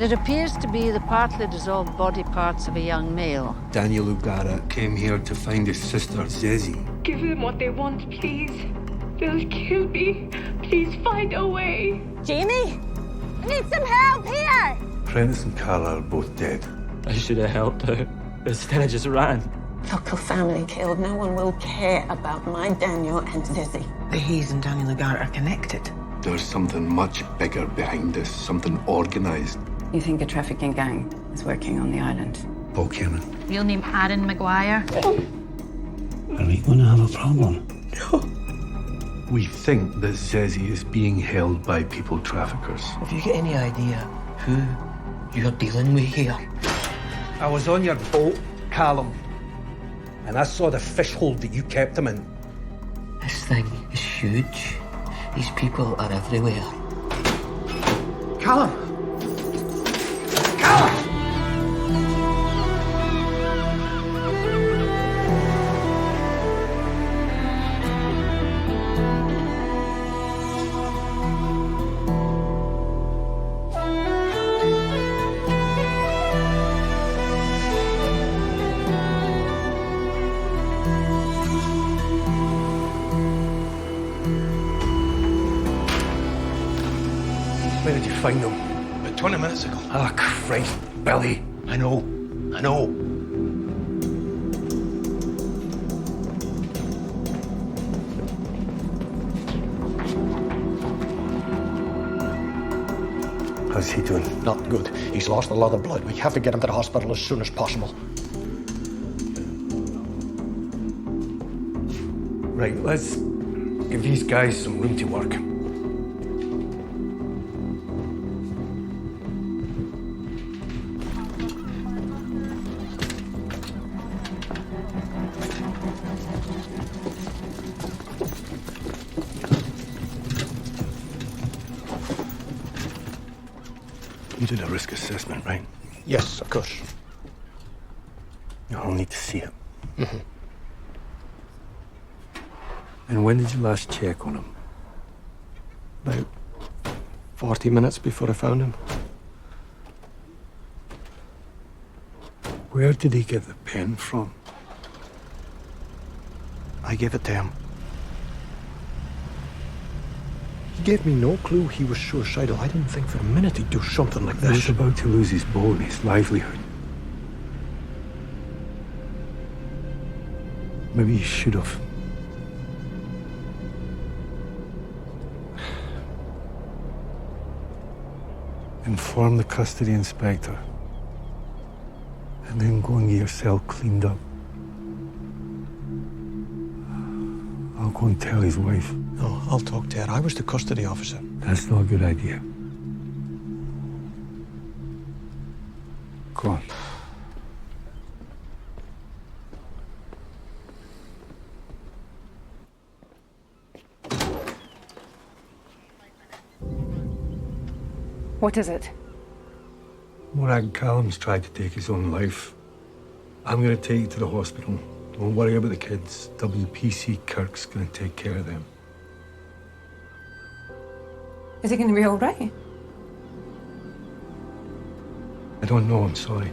It appears to be the partly dissolved body parts of a young male. Daniel Ugara came here to find his sister, Zezi. Give them what they want, please. They'll kill me. Please find a way. Jamie, I need some help here. Prentice and Carla are both dead. I should have helped her. Instead, I just ran. Local family killed. No one will care about my Daniel and Zizzy. The Hayes and Daniel Ugara are connected. There's something much bigger behind this, something organised. You think a trafficking gang is working on the island? Paul Kiernan. Real name Aaron Maguire. Are we going to have a problem? We think that Zezi is being held by people traffickers. Have you got any idea who you're dealing with here? I was on your boat, Callum, and I saw the fish hold that you kept him in. This thing is huge. These people are everywhere. Callum! Callum! Where did you find them? About 20 minutes ago. Ah, Christ, Billy. I know. How's he doing? Not good. He's lost a lot of blood. We have to get him to the hospital as soon as possible. Right, let's give these guys some room to work. You did a risk assessment, right? Yes, of course. I'll need to see it. Mm-hmm. And when did you last check on him? About 40 minutes before I found him. Where did he get the pen from? I gave it to him. He gave me no clue he was suicidal. I didn't think for a minute he'd do something like He was this. about to lose his boat and his livelihood. Maybe he should have. Inform the custody inspector. And then go and get your cell cleaned up. I'll go and tell his wife. No, I'll talk to her. I was the custody officer. That's not a good idea. Go on. What is it? Morag Callum's tried to take his own life. I'm going to take you to the hospital. Don't worry about the kids. WPC Kirk's going to take care of them. Is he going to be all right? I don't know, I'm sorry.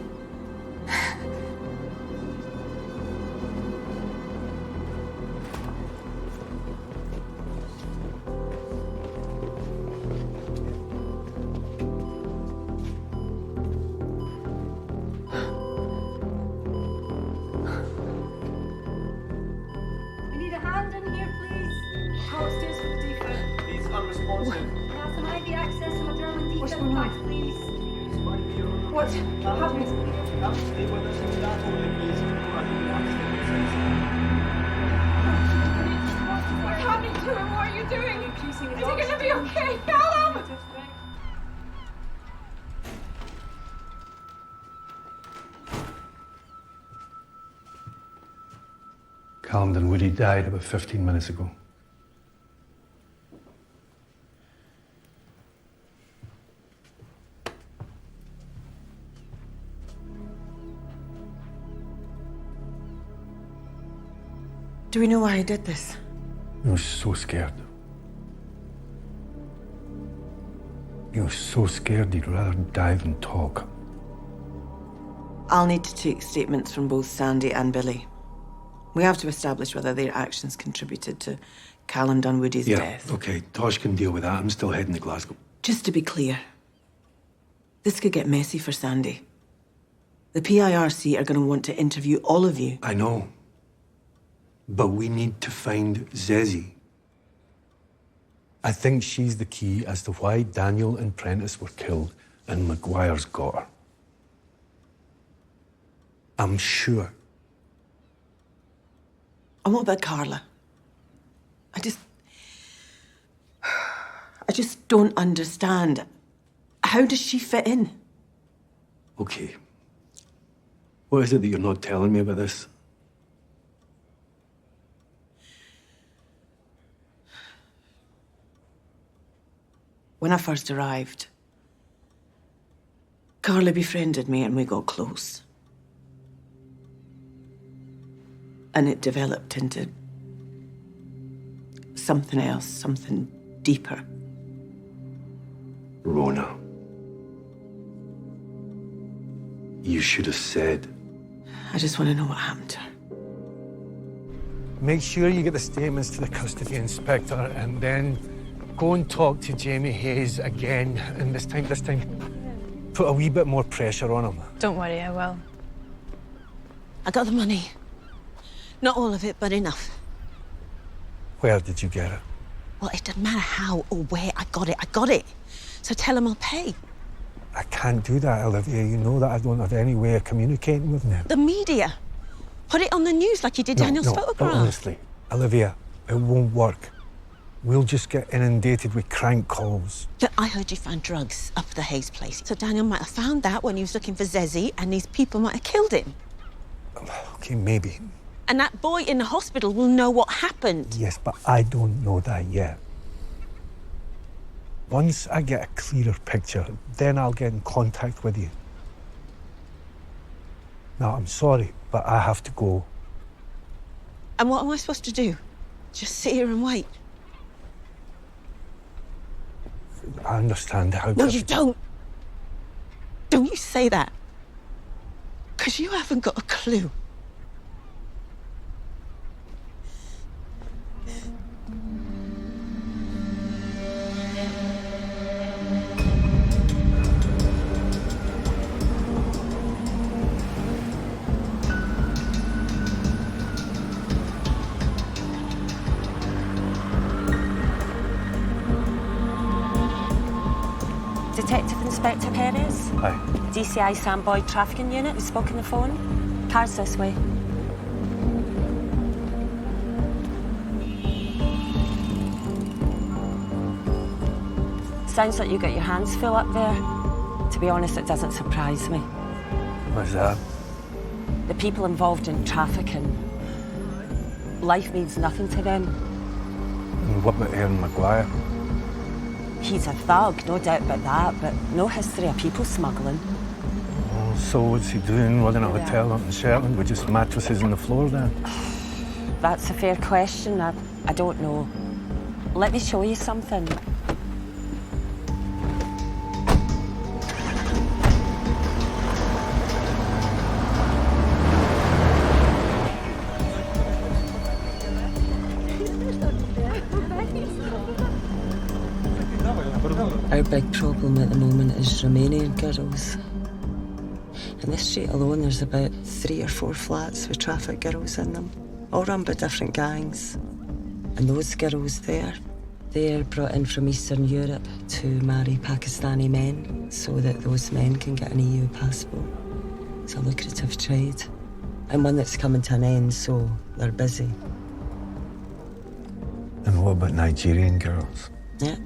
We need a hand in here, please. Go upstairs for the defect. He's unresponsive. Can I have some IV access and a German What's defect going on? pack, please? What happened? Stay with us in that only, please. What's happening to him? What are you doing? Is he going to be okay? Callum! Callum Dunwoody died about 15 minutes ago. Do we know why he did this? He was so scared. He was was so scared he'd rather die than talk. I'll need to take statements from both Sandy and Billy. We have to establish whether their actions contributed to Callum Dunwoody's death. Yeah, okay. Tosh can deal with that. I'm still heading to Glasgow. Just to be clear, this could get messy for Sandy. The PIRC are going to want to interview all of you. I know. But we need to find Zezzy. I think she's the key as to why Daniel and Prentice were killed and Maguire's got her. I'm sure. And what about Carla? I just don't understand. How does she fit in? Okay. What is it that you're not telling me about this? When I first arrived, Carla befriended me and we got close. And it developed into something else, something deeper. Rona. You should have said. I just want to know what happened to her. Make sure you get the statements to the custody inspector and then go and talk to Jamie Hayes again. And this time, put a wee bit more pressure on him. Don't worry, I will. I got the money. Not all of it, but enough. Where did you get it? Well, it doesn't matter how or where I got it. I got it. So tell him I'll pay. I can't do that, Olivia. You know that I don't have any way of communicating with him. The media. Put it on the news like you did Daniel's photograph. But honestly, Olivia, it won't work. We'll just get inundated with crank calls. But I heard you found drugs up at the Hayes place. So Daniel might have found that when he was looking for Zezzy, and these people might have killed him. Okay, maybe. And that boy in the hospital will know what happened. Yes, but I don't know that yet. Once I get a clearer picture, then I'll get in contact with you. Now, I'm sorry, but I have to go. And what am I supposed to do? Just sit here and wait? I understand how... No, you don't. Don't you say that. Because you haven't got a clue. Detective Inspector Perez? Hi. DCI Sam Boyd Trafficking Unit, we spoke on the phone. Car's this way. Sounds like you got your hands full up there. To be honest, it doesn't surprise me. What's that? The people involved in trafficking, life means nothing to them. And what about Aaron Maguire? He's a thug, no doubt about that, but no history of people smuggling. Oh, so what's he doing running a hotel up in Shetland with just mattresses on the floor then? That's a fair question. I don't know. Let me show you something. Our big problem at the moment is Romanian girls. In this street alone, there's about 3 or 4 flats with traffic girls in them, all run by different gangs. And those girls there, they're brought in from Eastern Europe to marry Pakistani men so that those men can get an EU passport. It's a lucrative trade, and one that's coming to an end, so they're busy. And what about Nigerian girls? Yeah.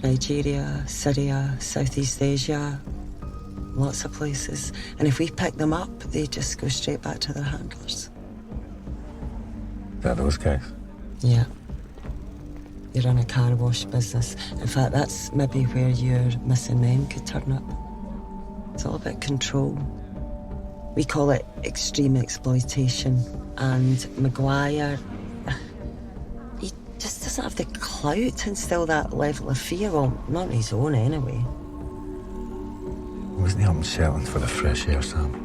Nigeria, Syria, Southeast Asia, lots of places. And if we pick them up, they just go straight back to their handlers. Is that those guys? Yeah. They run a car wash business. In fact, that's maybe where your missing men could turn up. It's all about control. We call it extreme exploitation. And Maguire, he just doesn't have have the clout to instill that level of fear. Well, not his own anyway. Wasn't he up in Shetland for the fresh air, Sam?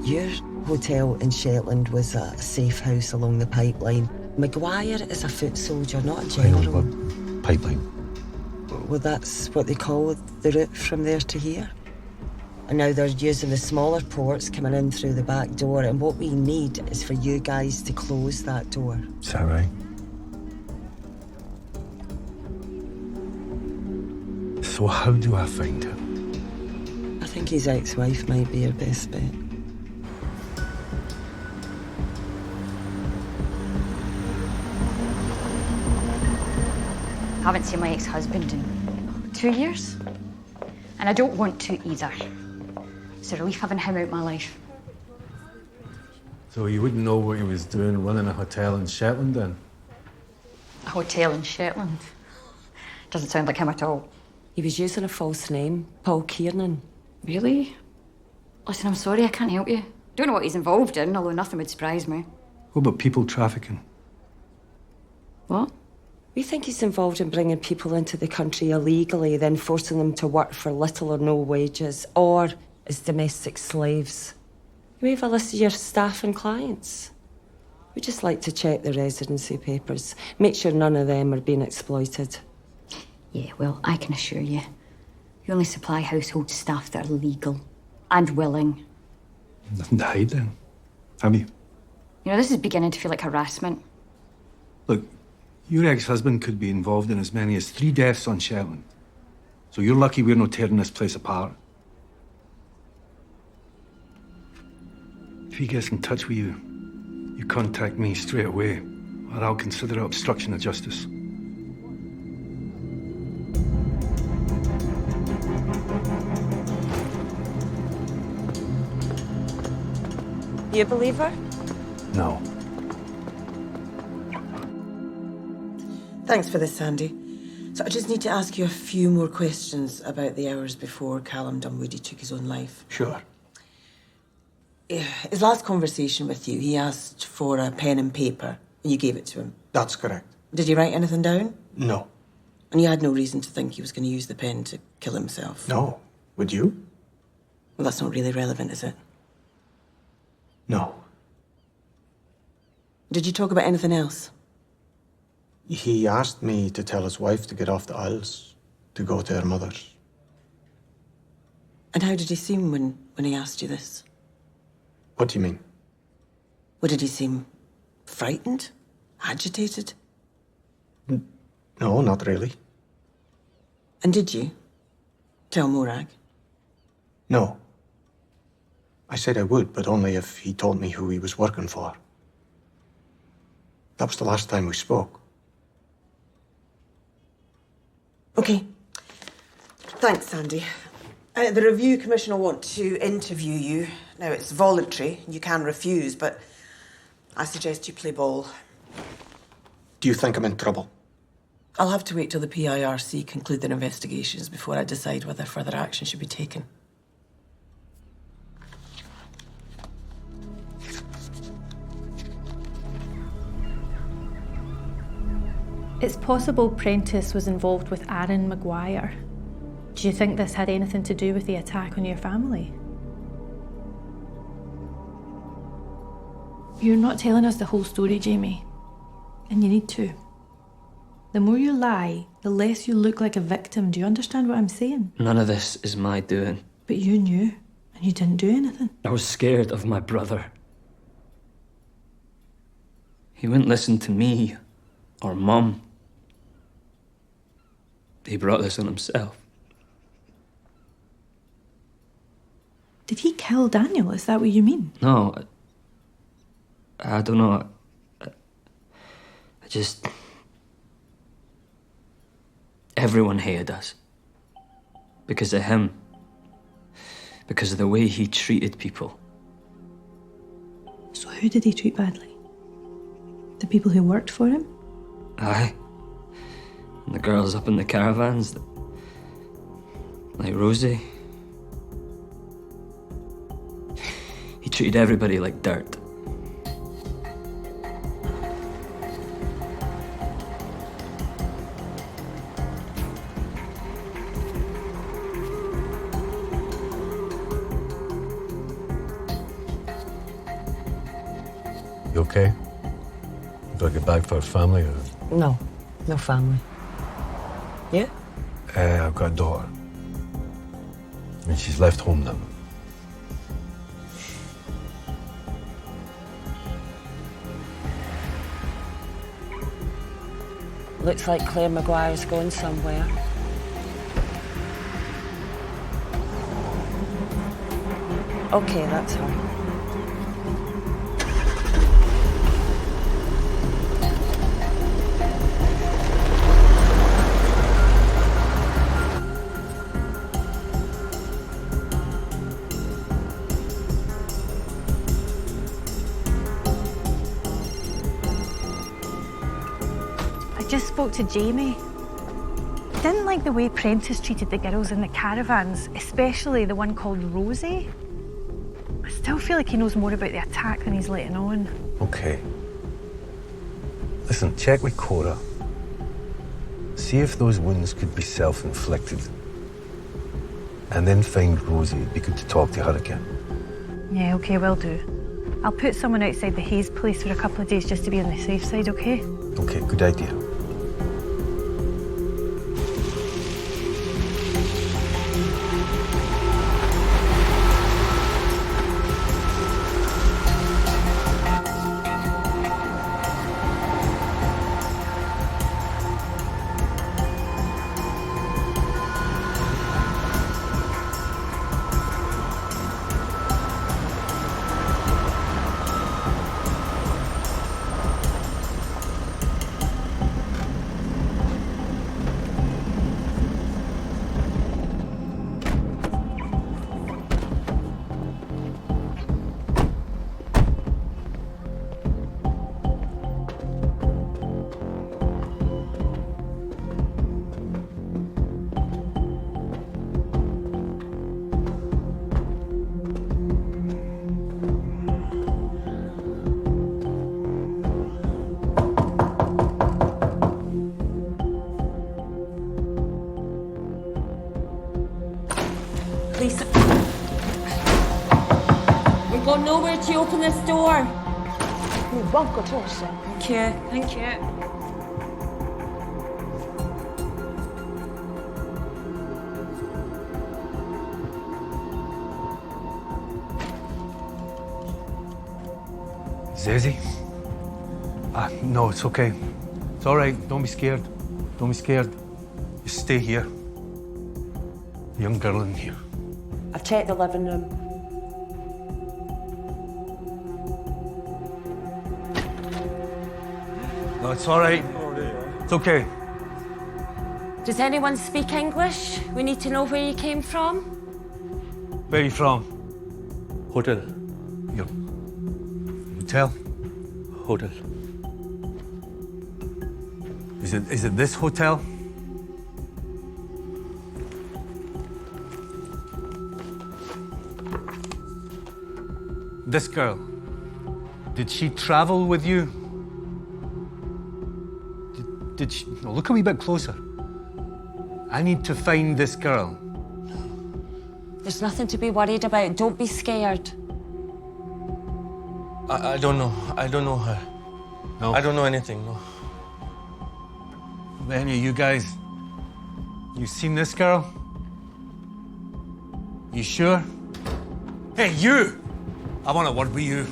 Your hotel in Shetland was a safe house along the pipeline. Maguire is a foot soldier, not a general. I know, but pipeline. Well, that's what they call the route from there to here. And now they're using the smaller ports coming in through the back door, and what we need is for you guys to close that door. Is that right? So how do I find him? I think his ex-wife might be your best bet. I haven't seen my ex-husband in 2 years. And I don't want to either. It's a relief having him out my life. So you wouldn't know what he was doing running a hotel in Shetland then? A hotel in Shetland? Doesn't sound like him at all. He was using a false name, Paul Kiernan. Really? Listen, I'm sorry, I can't help you. Don't know what he's involved in, although nothing would surprise me. What about people trafficking? What? We think he's involved in bringing people into the country illegally, then forcing them to work for little or no wages, or as domestic slaves. We have a list of your staff and clients. We just like to check the residency papers, make sure none of them are being exploited. Yeah, well, I can assure you, you only supply household staff that are legal and willing. Nothing to hide then, have you? You know, this is beginning to feel like harassment. Look, your ex-husband could be involved in as many as 3 deaths on Shetland. So you're lucky we're not tearing this place apart. If he gets in touch with you, you contact me straight away, or I'll consider it obstruction of justice. You a believer? No. Thanks for this, Sandy. So I just need to ask you a few more questions about the hours before Callum Dunwoody took his own life. Sure. His last conversation with you, he asked for a pen and paper, and you gave it to him. That's correct. Did you write anything down? No. And you had no reason to think he was going to use the pen to kill himself? No. Would you? Well, that's not really relevant, is it? No. Did you talk about anything else? He asked me to tell his wife to get off the Isles, to go to her mother's. And how did he seem when he asked you this? What do you mean? Well, did he seem frightened? Agitated? No, not really. And did you tell Morag? No. I said I would, but only if he told me who he was working for. That was the last time we spoke. Okay. Thanks, Sandy. The Review Commission will want to interview you. Now, it's voluntary. You can refuse, but I suggest you play ball. Do you think I'm in trouble? I'll have to wait till the PIRC conclude their investigations before I decide whether further action should be taken. It's possible Prentice was involved with Aaron Maguire. Do you think this had anything to do with the attack on your family? You're not telling us the whole story, Jamie. And you need to. The more you lie, the less you look like a victim. Do you understand what I'm saying? None of this is my doing. But you knew, and you didn't do anything. I was scared of my brother. He wouldn't listen to me or Mum. He brought this on himself. Did he kill Daniel? Is that what you mean? No, I don't know. I just... Everyone hated us. Because of him. Because of the way he treated people. So who did he treat badly? The people who worked for him? Aye. And the girls up in the caravans. Like Rosie. He treated everybody like dirt. okay? Do I get back for her family or? No, no family. You? I've got a daughter. And she's left home now. Looks like Claire Maguire's going somewhere. Okay, that's her. I just spoke to Jamie. He didn't like the way Prentice treated the girls in the caravans, especially the one called Rosie. I still feel like he knows more about the attack than he's letting on. Okay. Listen, check with Cora. See if those wounds could be self-inflicted. And then find Rosie. It'd be good to talk to her again. Yeah, okay, will do. I'll put someone outside the Hayes place for a couple of days just to be on the safe side, okay? Okay, good idea. Lisa. We've got nowhere to open this door. We won't go to us. Thank you. Thank you. Zazie? No, it's okay. It's all right. Don't be scared. Don't be scared. Just stay here. Young girl in here. I've checked the living room. No, it's all right. It's okay. Does anyone speak English? We need to know where you came from. Where are you from? Hotel. Your hotel? Hotel. Is it this hotel? This girl, did she travel with you? Did she? No, look a wee bit closer. I need to find this girl. There's nothing to be worried about. Don't be scared. I don't know. I don't know her. No? I don't know anything, no. Any of you guys, you seen this girl? You sure? Hey, you! I want a word with you.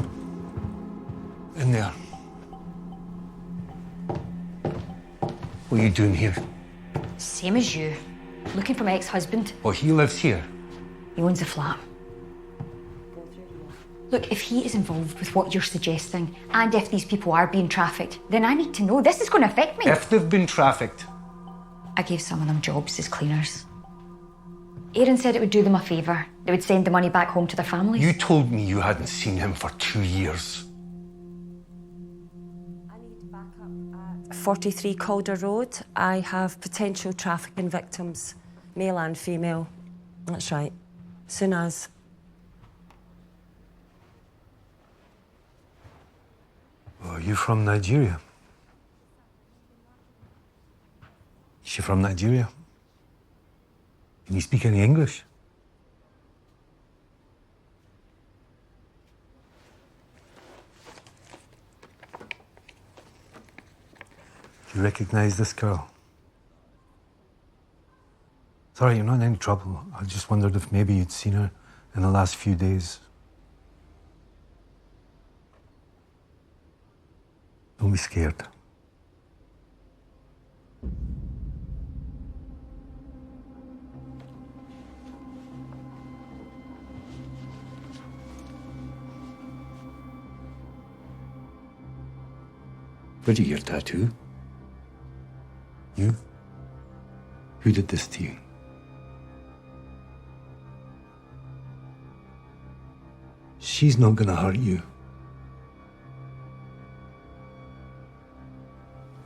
In there. What are you doing here? Same as you. Looking for my ex-husband. Oh, he lives here. He owns a flat. Look, if he is involved with what you're suggesting, and if these people are being trafficked, then I need to know. This is going to affect me. If they've been trafficked. I gave some of them jobs as cleaners. Aaron said it would do them a favour. They would send the money back home to their families. You told me you hadn't seen him for 2 years. 43 Calder Road. I have potential trafficking victims, male and female. That's right. Soon as. Oh, you from Nigeria? Is she from Nigeria? Can you speak any English? you recognize this girl? Sorry, you're not in any trouble. I just wondered if maybe you'd seen her in the last few days. Don't be scared. Where'd you get your tattoo? You? Who did this to you? She's not gonna hurt you.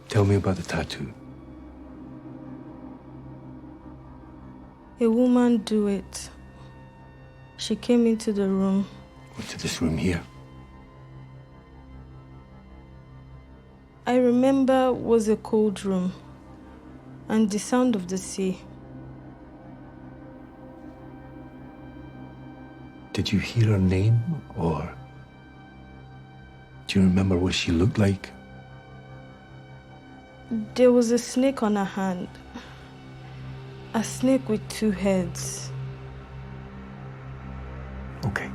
Tell me about the tattoo. A woman do it. She came into the room. What, to this room here? I remember was a cold room and the sound of the sea. Did you hear her name, or do you remember what she looked like? There was a snake on her hand. A snake with two heads. Okay.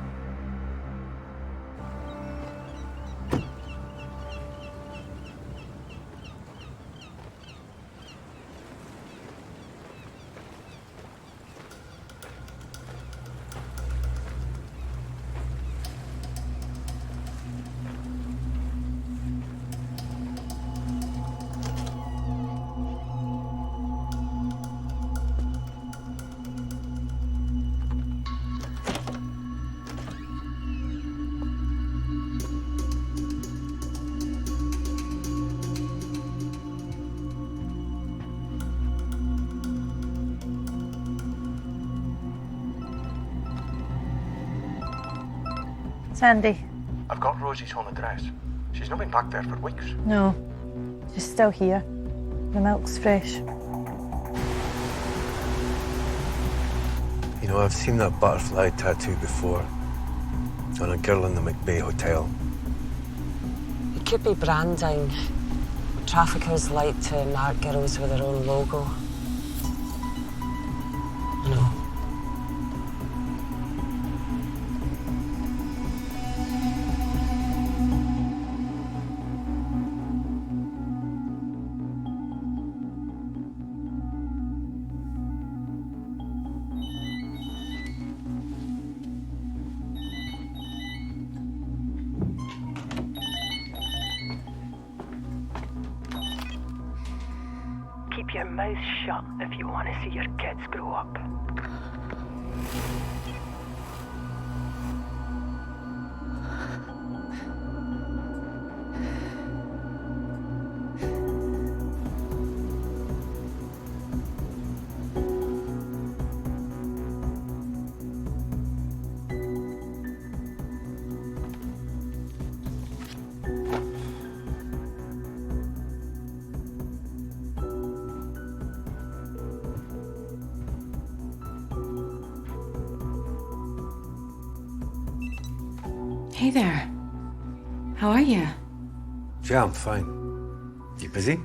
Sandy. I've got Rosie's home address. She's not been back there for weeks. No, she's still here. The milk's fresh. You know, I've seen that butterfly tattoo before on a girl in the McBay Hotel. It could be branding. Traffickers like to mark girls with their own logo. I know. Keep your mouth shut if you want to see your kids grow up. Hey there. How are you? Yeah, I'm fine. You busy?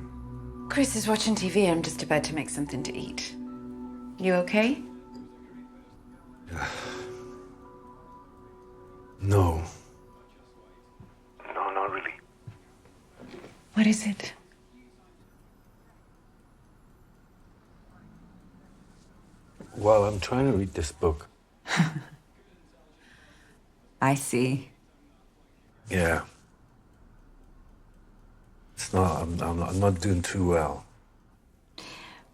Chris is watching TV. I'm just about to make something to eat. You okay? No. No, not really. What is it? Well, I'm trying to read this book. I see. Yeah. It's not, I'm not doing too well.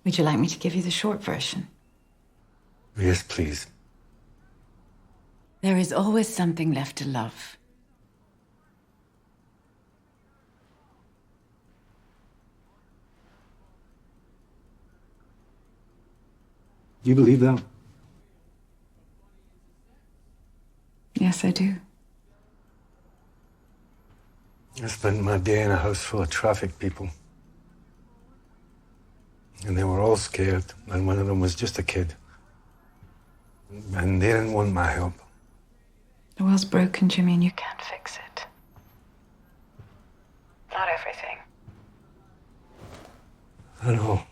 Would you like me to give you the short version? Yes, please. There is always something left to love. Do you believe that? Yes, I do. I spent my day in a house full of traffic people. And they were all scared, and one of them was just a kid. And they didn't want my help. The world's broken, Jimmy, and you can't fix it. Not everything. I know.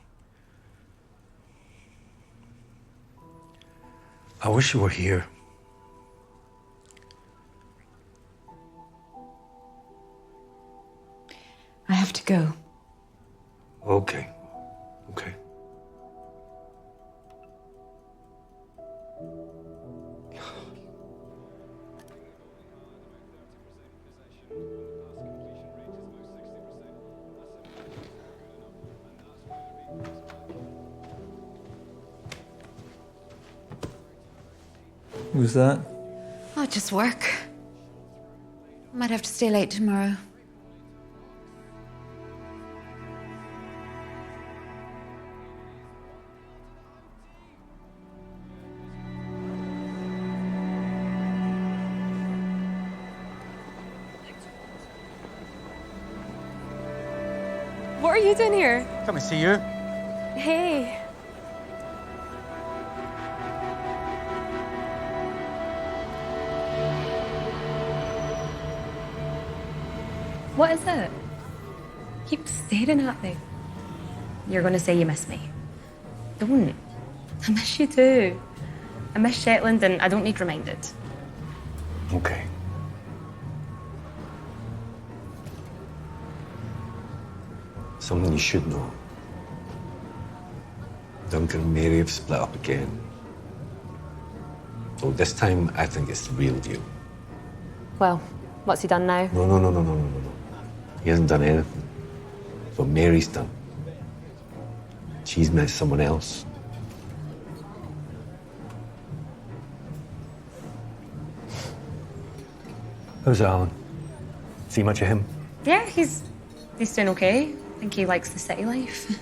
I wish you were here. I have to go. Okay. Okay. Who's that? Oh, just work. Might have to stay late tomorrow. What are you doing here? Come and see you. Hey. What is it? Keep staring at me. You're going to say you miss me. Don't. I miss you too. I miss Shetland and I don't need reminded. Okay. Something you should know. Duncan and Mary have split up again. So this time, I think it's the real deal. Well, what's he done now? No. He hasn't done anything. But Mary's done. She's met someone else. How's Alan? See much of him? Yeah, he's doing okay. I think he likes the city life.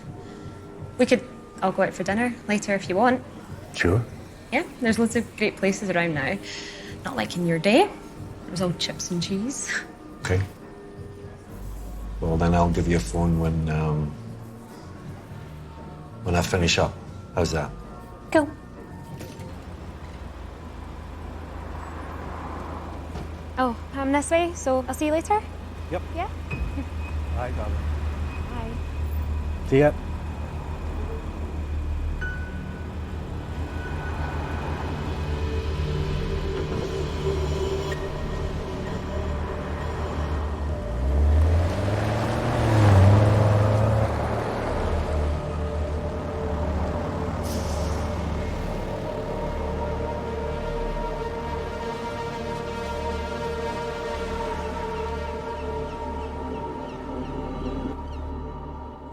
We could all go out for dinner later if you want. Sure. Yeah, there's loads of great places around now. Not like in your day. It was all chips and cheese. Okay. Well, then I'll give you a phone when I finish up. How's that? Cool. Oh, I'm this way, so I'll see you later? Yep. Yeah? Bye, darling. Bye. See ya.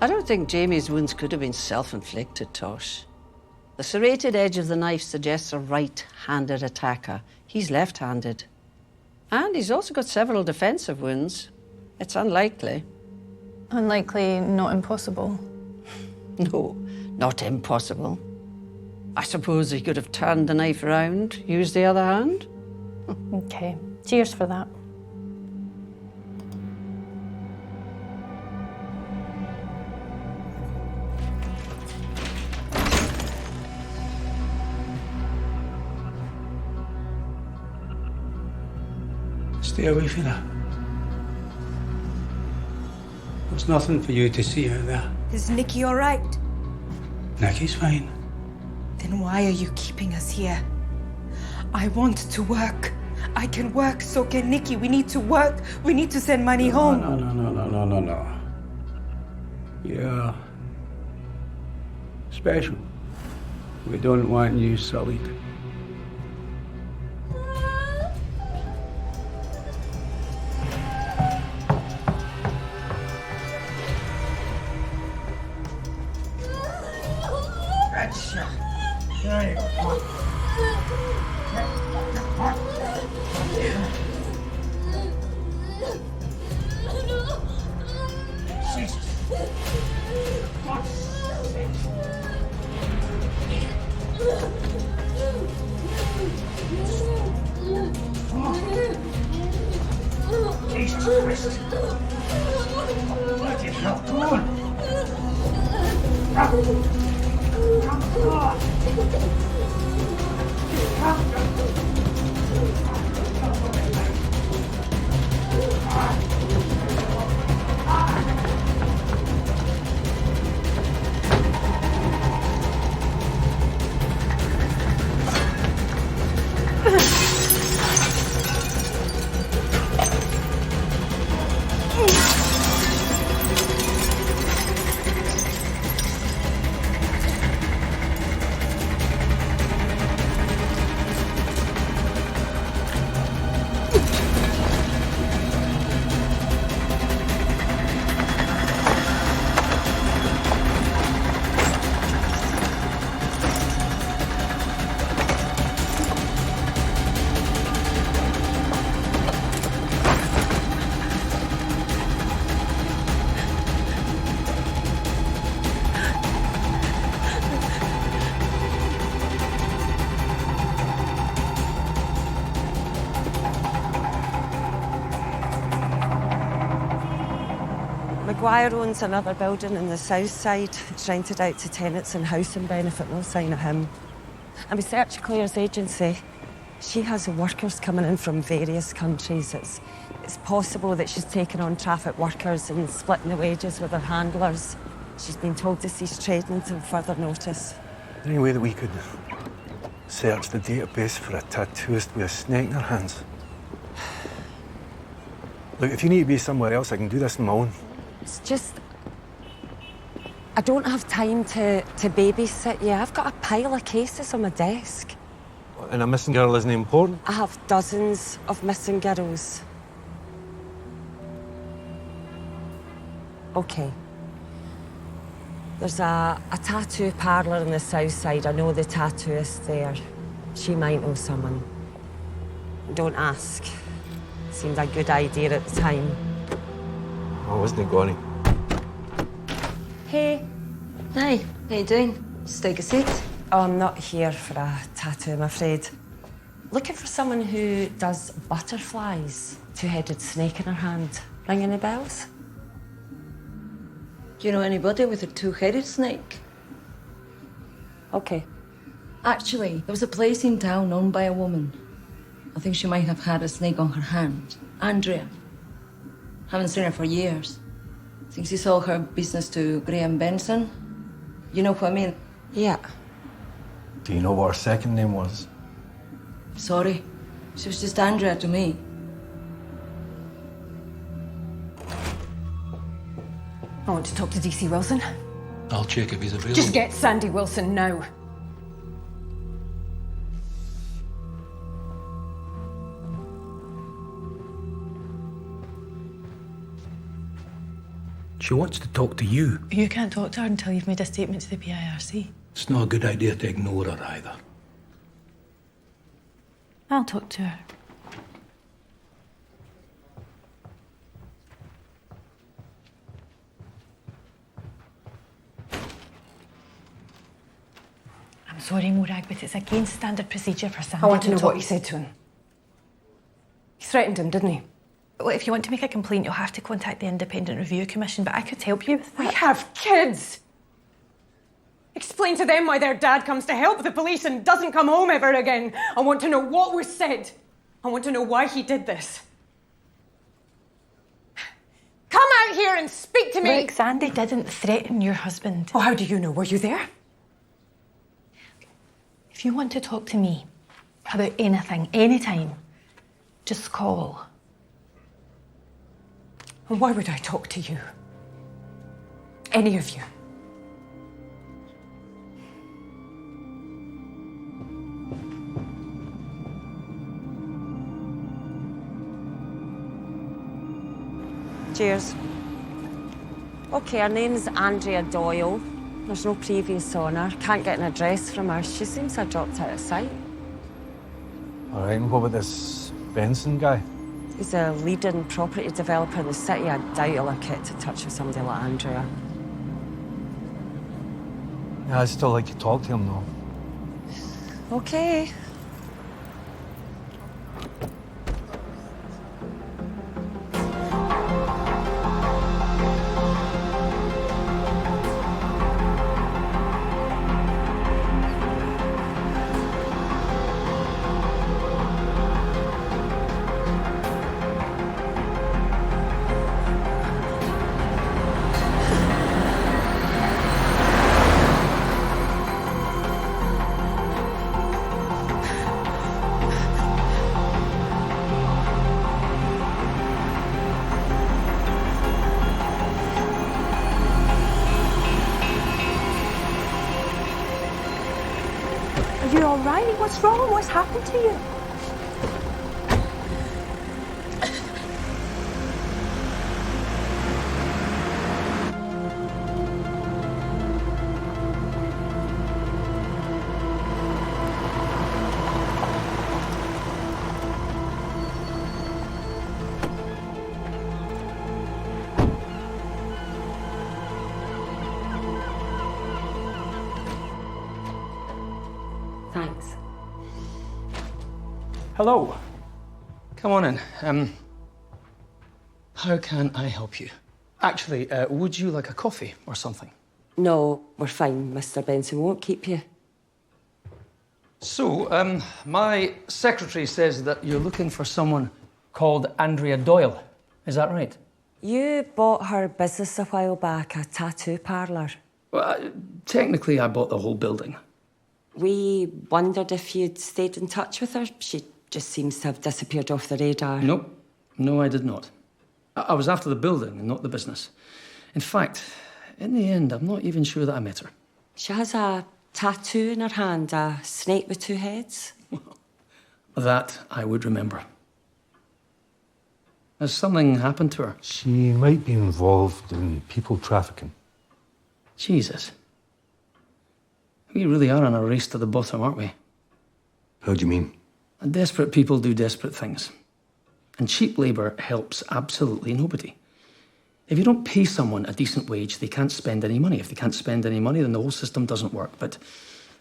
I don't think Jamie's wounds could have been self-inflicted, Tosh. The serrated edge of the knife suggests a right-handed attacker. He's left-handed. And he's also got several defensive wounds. It's unlikely. Unlikely, not impossible. No, not impossible. I suppose he could have turned the knife around, used the other hand. Okay, cheers for that. Stay away from that. There's nothing for you to see out there. Is Nikki all right? Nicky's fine. Then why are you keeping us here? I want to work. I can work, so can Nikki. We need to work. We need to send money home. No. You're special. We don't want you sullied. Gotcha. There you go. Jesus Christ. What the hell? Come on. Maguire owns another building in the south side. It's rented out to tenants and housing benefit, no sign of him. And we searched Claire's agency. She has workers coming in from various countries. It's possible that she's taken on traffic workers and splitting the wages with her handlers. She's been told to cease trading until further notice. Any way that we could search the database for a tattooist with a snake in her hands? Look, if you need to be somewhere else, I can do this on my own. It's just... I don't have time to babysit you. I've got a pile of cases on my desk. And a missing girl isn't important? I have dozens of missing girls. OK. There's a tattoo parlour in the south side. I know the tattooist there. She might know someone. Don't ask. Seemed a good idea at the time. Oh, wasn't it, Goni? Hey. Hi, how you doing? Just take a seat. Oh, I'm not here for a tattoo, I'm afraid. Looking for someone who does butterflies. Two-headed snake in her hand. Ring any bells? Do you know anybody with a two-headed snake? OK. Actually, there was a place in town owned by a woman. I think she might have had a snake on her hand. Andrea. Haven't seen her for years. I think she sold her business to Graham Benson. You know who I mean? Yeah. Do you know what her second name was? Sorry. She was just Andrea to me. I want to talk to DC Wilson. I'll check if he's available. Just get Sandy Wilson now. She wants to talk to you. You can't talk to her until you've made a statement to the PIRC. It's not a good idea to ignore her either. I'll talk to her. I'm sorry, Morag, but it's against standard procedure for Sandy. I want to know talk. what he said to him. He threatened him, didn't he? Well, if you want to make a complaint, you'll have to contact the Independent Review Commission, but I could help you with that. We have kids! Explain to them why their dad comes to help the police and doesn't come home ever again. I want to know what was said. I want to know why he did this. Come out here and speak to me! Look, Sandy didn't threaten your husband. Oh, how do you know? Were you there? If you want to talk to me about anything, anytime, just call. And why would I talk to you? Any of you? Cheers. OK, her name's Andrea Doyle. There's no previous on her. Can't get an address from her. She seems to have dropped out of sight. All right, and what about this Benson guy? He's a leading property developer in the city. I doubt he'll have kept in touch with somebody like Andrea. Yeah, I'd still like to talk to him, though. OK. Are you all right? What's wrong? What's happened to you? Thanks. Hello. Come on in. How can I help you? Actually, would you like a coffee or something? No, we're fine. Mr. Benson won't keep you. So, my secretary says that you're looking for someone called Andrea Doyle. Is that right? You bought her business a while back, a tattoo parlour. Well, technically, I bought the whole building. We wondered if you'd stayed in touch with her. She just seems to have disappeared off the radar. Nope. No, I did not. I was after the building and not the business. In fact, in the end, I'm not even sure that I met her. She has a tattoo in her hand, a snake with two heads. That I would remember. Has something happened to her? She might be involved in people trafficking. Jesus. We really are on a race to the bottom, aren't we? How do you mean? Desperate people do desperate things. And cheap labour helps absolutely nobody. If you don't pay someone a decent wage, they can't spend any money. If they can't spend any money, then the whole system doesn't work. But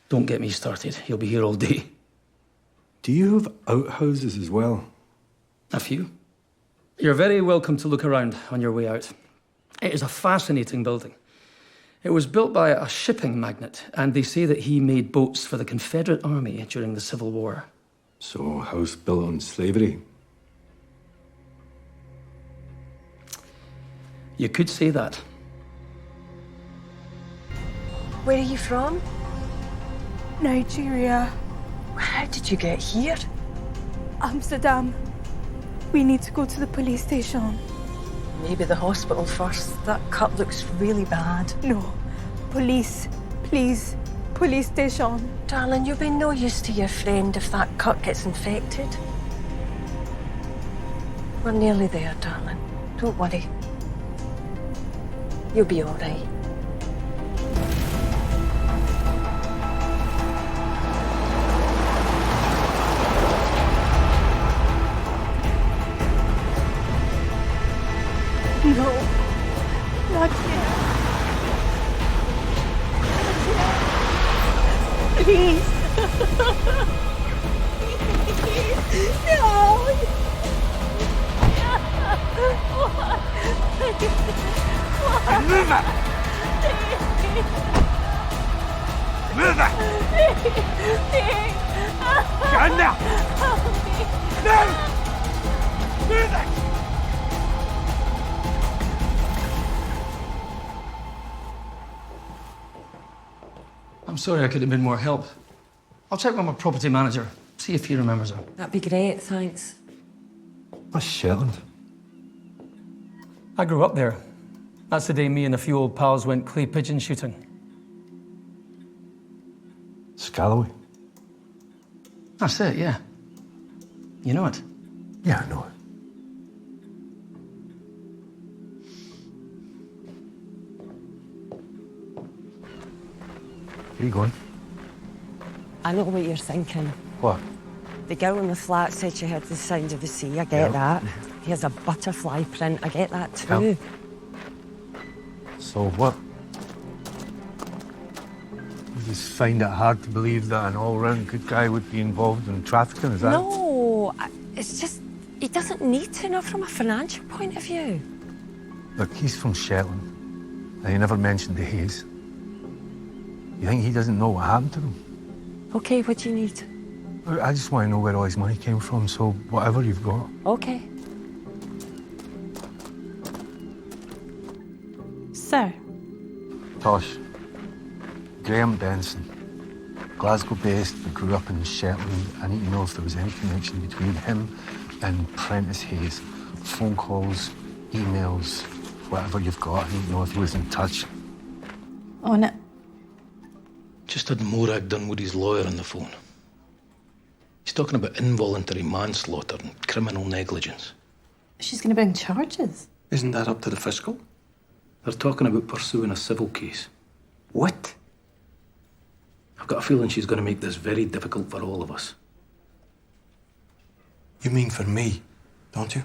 don't get me started. You'll be here all day. Do you have outhouses as well? A few. You're very welcome to look around on your way out. It is a fascinating building. It was built by a shipping magnate, and they say that he made boats for the Confederate Army during the Civil War. So, house built on slavery? You could say that. Where are you from? Nigeria. How did you get here? Amsterdam. We need to go to the police station. Maybe the hospital first. That cut looks really bad. No. Police. Please. Police station. Darling, you'll be no use to your friend if that cut gets infected. We're nearly there, darling. Don't worry. You'll be all right. No, not yet. Please. No. Move it! Move it! Get in there! No! Move it! I'm sorry I could have been more help. I'll check with my property manager, see if he remembers her. That'd be great, thanks. That's Shetland. I grew up there. That's the day me and a few old pals went clay pigeon shooting. Scalloway? That's it, yeah. You know it? Yeah, I know it. Where are you going? I know what you're thinking. What? The girl in the flat said she heard the sound of the sea. I get that. Here's a butterfly print. I get that too. Yep. So what? You just find it hard to believe that an all-round good guy would be involved in trafficking, is that? No, it's just he doesn't need to, not from a financial point of view. Look, he's from Shetland, and he never mentioned the haze. You think he doesn't know what happened to them? Okay, what do you need? I just want to know where all his money came from, so whatever you've got. Okay. Sir. Tosh. Graham Benson. Glasgow-based, but grew up in Shetland. I need to know if there was any connection between him and Prentice Hayes. Phone calls, emails, whatever you've got. I need to know if he was in touch. On it. Just had Morag Dunwoody's lawyer on the phone. He's talking about involuntary manslaughter and criminal negligence. She's going to bring charges. Isn't that up to the fiscal? They're talking about pursuing a civil case. What? I've got a feeling she's going to make this very difficult for all of us. You mean for me, don't you?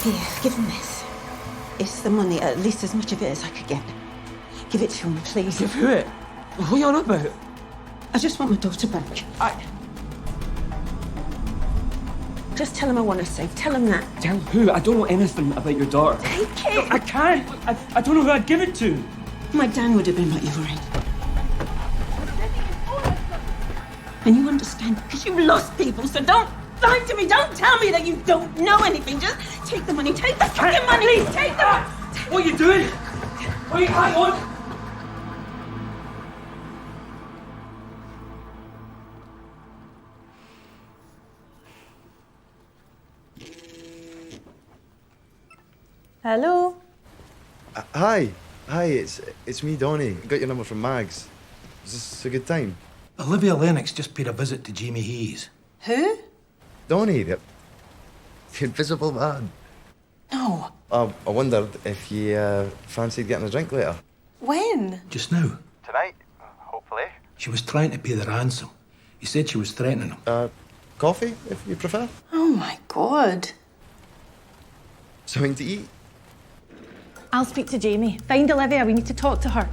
Here, give him this. It's the money, at least as much of it as I could get. Give it to him, please. Give who it? What are you on about? I just want my daughter back. Just tell him I want her safe. Tell him that. Tell who? I don't know anything about your daughter. Take it! I can't. I don't know who I'd give it to. My Dan would have been what you were in. And you understand, because you've lost people, so don't lie to me. Don't tell me that you don't know anything. Just take the money. Take the fucking money. Please, take the money. What are you doing? Wait, hang on. Hello? Hi, it's me, Donnie. Got your number from Mags. Is this a good time? Olivia Lennox just paid a visit to Jamie Hayes. Who? Donnie, the invisible man. No. I wondered if you fancied getting a drink later. When? Just now. Tonight, hopefully. She was trying to pay the ransom. He said she was threatening him. Coffee, if you prefer. Oh my God. Something to eat? I'll speak to Jamie. Find Olivia, we need to talk to her.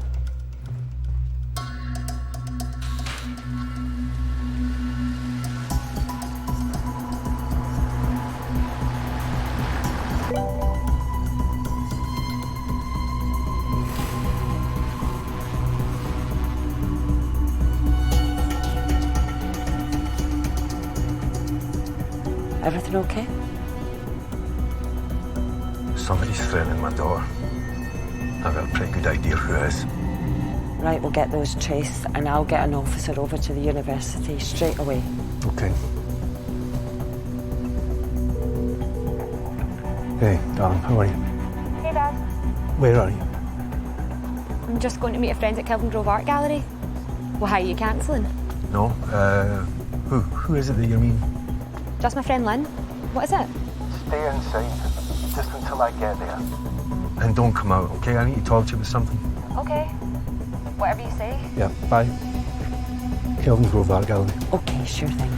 Everything okay? Somebody's threatening my daughter. I've got a pretty good idea who it is. Right, we'll get those traced and I'll get an officer over to the university straight away. Okay. Hey, darling, how are you? Hey, Dad. Where are you? I'm just going to meet a friend at Kelvin Grove Art Gallery. Well, how are you cancelling? No, who is it that you mean? Just my friend Lynn. What is it? Stay inside, just until I get there. And don't come out, okay? I need to talk to you about something. Okay. Whatever you say. Yeah, bye. Kelvin Grove Art Gallery. Okay, sure thing.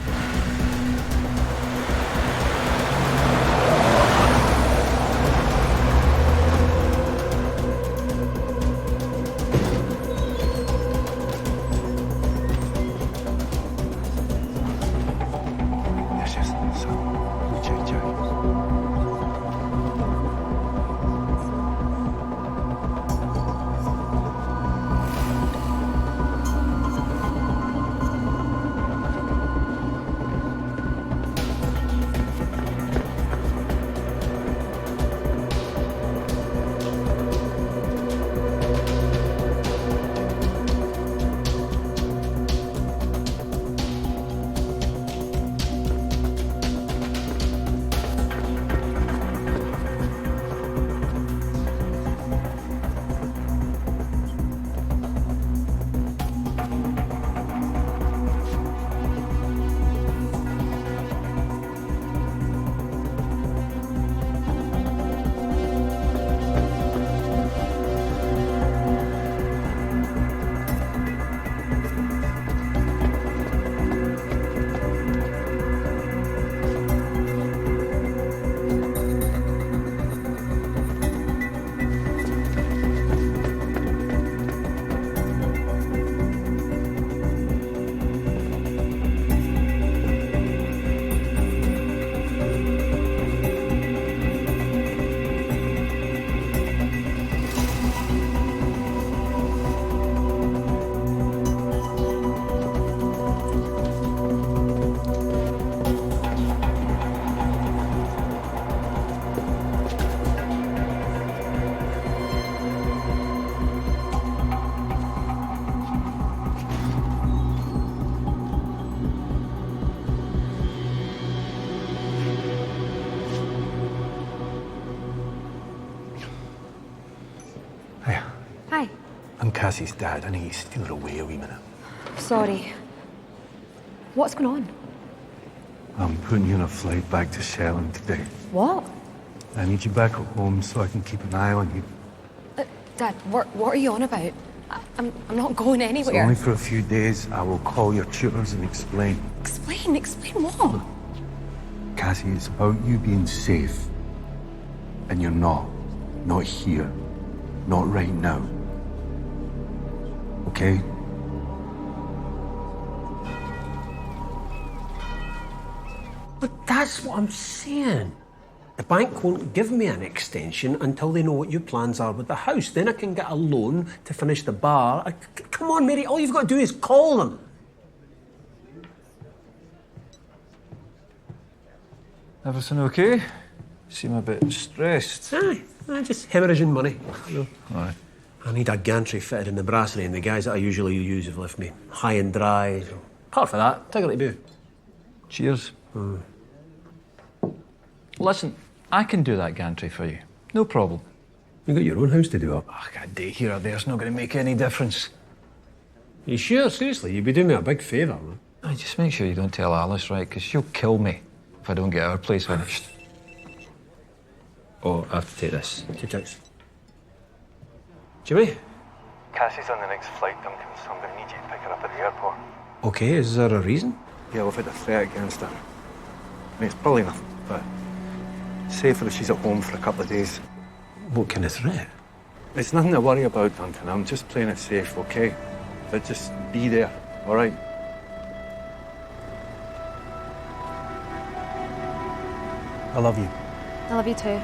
Hi. I'm Cassie's dad. I need you to steal her away a wee minute. Sorry. What's going on? I'm putting you on a flight back to Shetland today. What? I need you back at home so I can keep an eye on you. Dad, what are you on about? I'm not going It's anywhere. only for a few days. I will call your tutors and explain. Explain what? Cassie, it's about you being safe. And you're not. Not here. Not right now. Okay? But that's what I'm saying. The bank won't give me an extension until they know what your plans are with the house. Then I can get a loan to finish the bar. Come on, Mary, all you've got to do is call them. Everything okay? You seem a bit stressed. Aye, just hemorrhaging money. Aye. I need a gantry fitted in the brasserie, and the guys that I usually use have left me high and dry. So, apart from that, take it to boo. Cheers. Listen, I can do that gantry for you. No problem. You got your own house to do up. A day here or there's not going to make any difference. You sure? Seriously? You'd be doing me a big favour, man. Just make sure you don't tell Alice, right? Because she'll kill me if I don't get our place finished. Oh, I have to take this. 2 ticks. Jimmy? Cassie's on the next flight, Duncan, so I'm going to need you to pick her up at the airport. Okay, is there a reason? Yeah, we've had a threat against her. I mean, it's probably nothing, but safer if she's at home for a couple of days. What kind of threat? It's nothing to worry about, Duncan. I'm just playing it safe, okay? But just be there, all right? I love you. I love you too.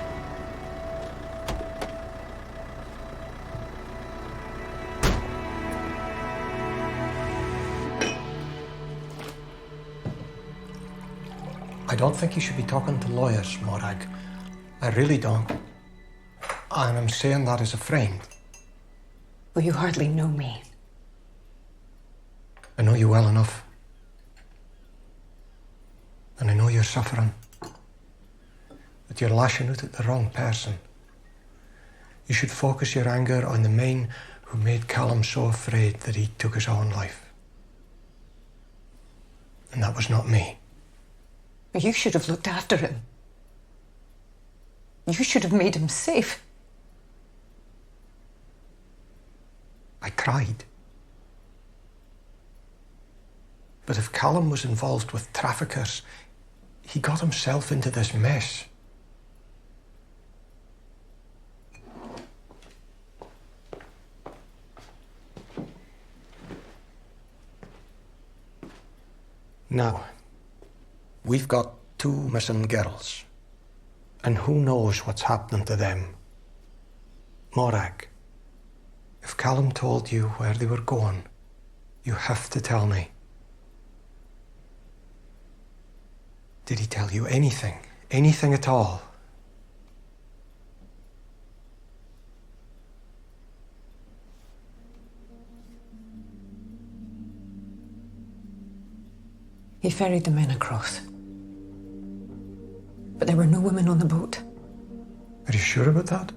I don't think you should be talking to lawyers, Morag. I really don't. And I'm saying that as a friend. Well, you hardly know me. I know you well enough. And I know you're suffering. But you're lashing out at the wrong person. You should focus your anger on the men who made Callum so afraid that he took his own life. And that was not me. You should have looked after him. You should have made him safe. I tried. But if Callum was involved with traffickers, he got himself into this mess. Now, we've got 2 missing girls. And who knows what's happening to them? Morag, if Callum told you where they were going, you have to tell me. Did he tell you anything? Anything at all? He ferried the men across. But there were no women on the boat. Are you sure about that?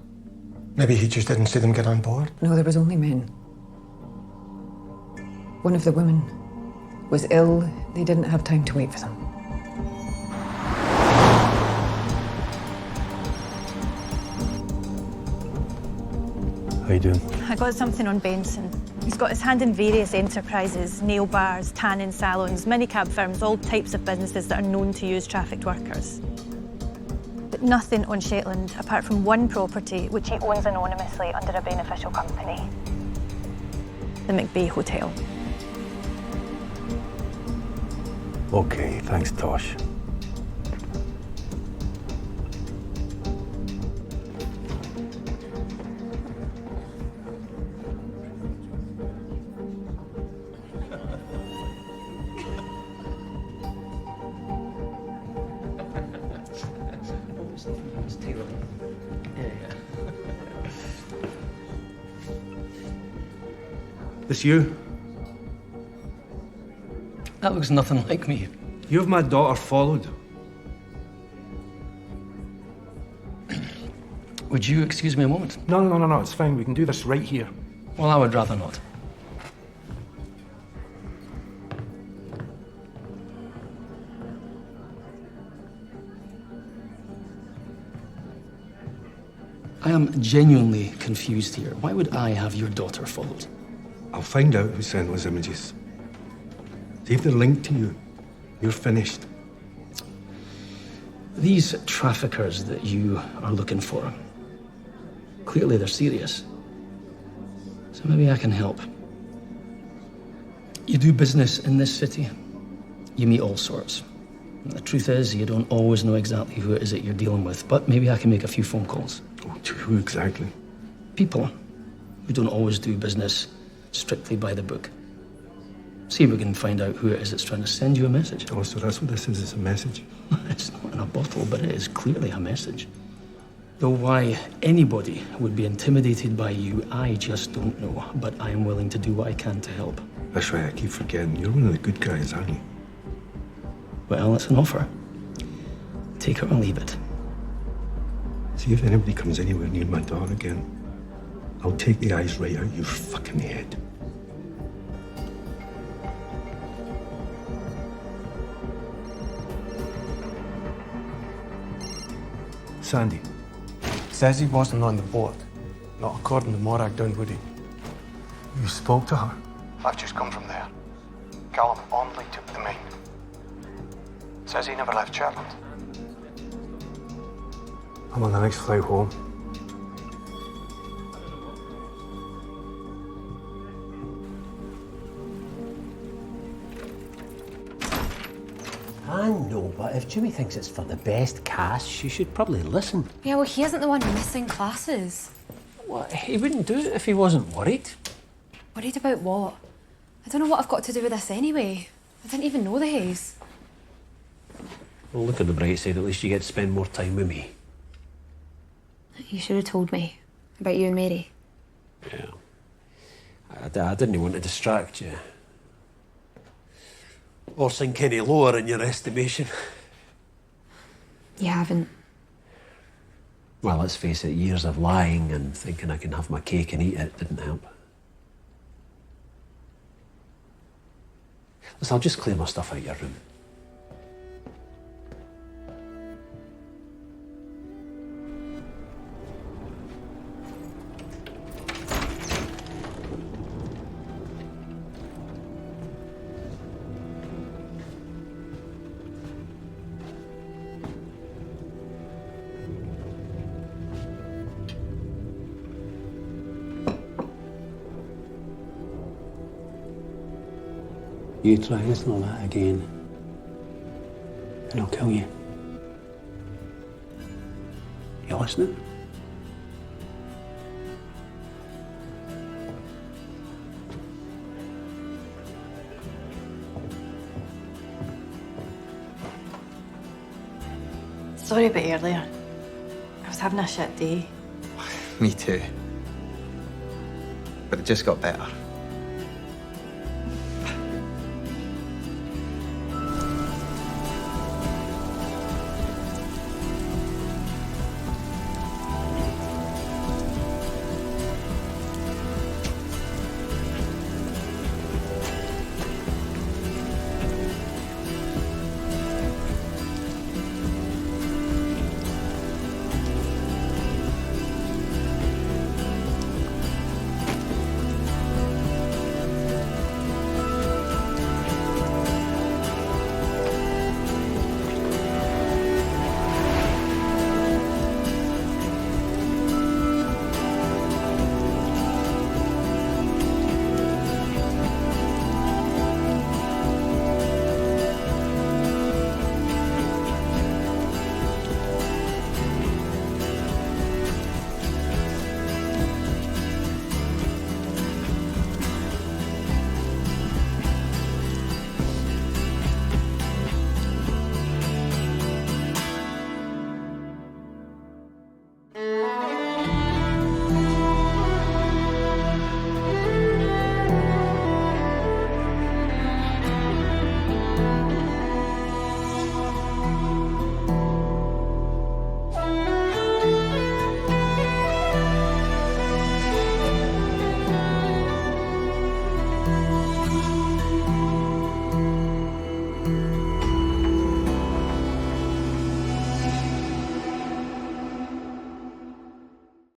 Maybe he just didn't see them get on board? No, there was only men. One of the women was ill. They didn't have time to wait for them. How you doing? I got something on Benson. He's got his hand in various enterprises, nail bars, tanning salons, minicab firms, all types of businesses that are known to use trafficked workers. But nothing on Shetland, apart from one property, which he owns anonymously under a beneficial company. The McBay Hotel. Okay, thanks, Tosh. This you? That looks nothing like me. You have my daughter followed. Would you excuse me a moment? No, it's fine. We can do this right here. Well, I would rather not. I am genuinely confused here. Why would I have your daughter followed? I'll find out who sent those images. See if they're linked to you. You're finished. These traffickers that you are looking for, clearly they're serious. So maybe I can help. You do business in this city, you meet all sorts. And the truth is, you don't always know exactly who it is that you're dealing with, but maybe I can make a few phone calls. Oh, to who exactly? People who don't always do business strictly by the book. See if we can find out who it is that's trying to send you a message. Oh, so that's what this is, it's a message? It's not in a bottle, but it is clearly a message. Though why anybody would be intimidated by you, I just don't know. But I am willing to do what I can to help. That's right, I keep forgetting. You're one of the good guys, aren't you? Well, it's an offer. Take it or leave it. See, if anybody comes anywhere near my door again, I'll take the eyes right out your fucking head. Sandy. Says he wasn't on the boat. Not according to Morag down Woody. You spoke to her? I've just come from there. Callum only took the mine. Says he never left Shetland. I'm on the next flight home. I know, but if Jimmy thinks it's for the best cast, she should probably listen. Yeah, well, he isn't the one missing classes. What? He wouldn't do it if he wasn't worried. Worried about what? I don't know what I've got to do with this anyway. I didn't even know the Hayes. Well, look at the bright side, at least you get to spend more time with me. You should have told me about you and Mary. Yeah. I didn't want to distract you. Or sink any lower in your estimation. You haven't. Well, let's face it, years of lying and thinking I can have my cake and eat it didn't help. Listen, I'll just clear my stuff out of your room. You try anything like that again, and I'll kill you. You listening? Sorry about earlier. I was having a shit day. Me too. But it just got better.